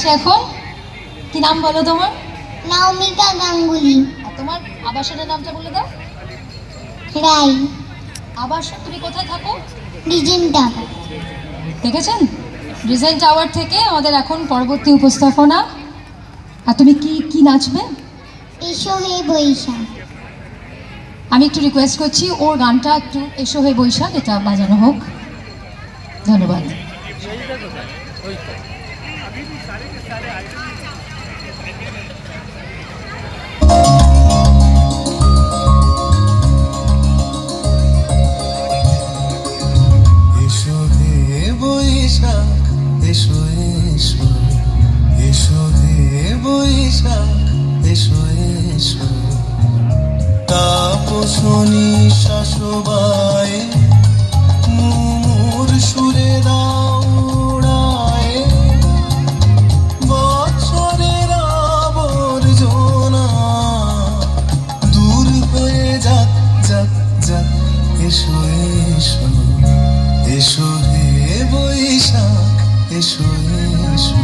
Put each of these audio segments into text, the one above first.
এখন কি নাম বলো তোমার? নাওমিকা গাঙ্গুলি। আর তোমার আবাসনের নামটা বলে দাও। রাই। আবাসন, তুমি কোথায় থাকো? ডিজেন্ট টাওয়ার। দেখেছেন, ডিজাইন টাওয়ার থেকে আমাদের এখন পরবর্তী উপস্থাপনা। আর তুমি কি কি নাচবে? এসো হে বৈশাখ। আমি একটু রিকোয়েস্ট করছি ওর গানটা একটু এসো হে বৈশাখ এটা বাজানো হোক। ধন্যবাদ। এসো হে বৈশাখ, এসো এসো, এসো হে বৈশাখ, এসো এসো। তাপসনী শাসবায় মুমুর সুরে দাও উড়ায়ে, বৎসরের আবর্জনা দূর হয়ে যাক যাক যাক। এসো এসো, এসো হে বৈশাখ, এসো এসো।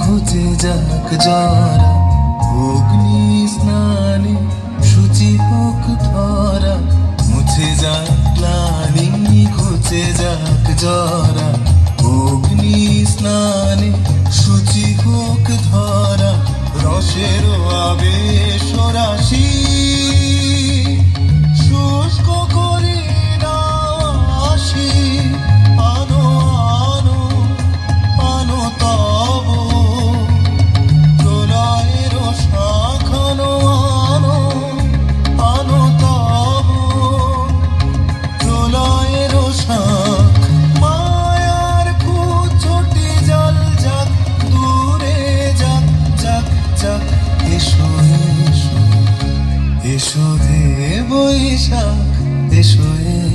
ঘুচে যাক জরা, অগ্নি স্নানে শুচি হোক ধরা। মুছে যাক গ্লানি, ঘুচে যাক জরা, অগ্নি স্নানে শুচি হোক ধরা। রসের আবেশ রাশি শুষ্ক করে রাশি, আনো আনো আনো তব প্রলয়ের শাখানো। আনো আনো তব প্রলয়ের শাখ। মায়ার কুচটি জল যাক, দূরে যাক যাক যাক। এসো এসো, এসো হে বৈশাখ, এসো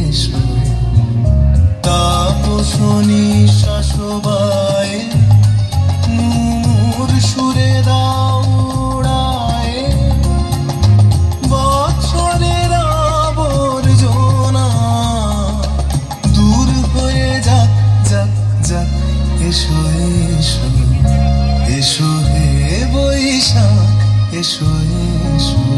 এসো। তাপসনী শাসবায় মুমুর সুরে দাও উড়ায়ে, বৎসরের আবর্জনা দূর হয়ে যাক যাক যাক। এসো এসো, এসো হে বৈশাখ, এসো এসো।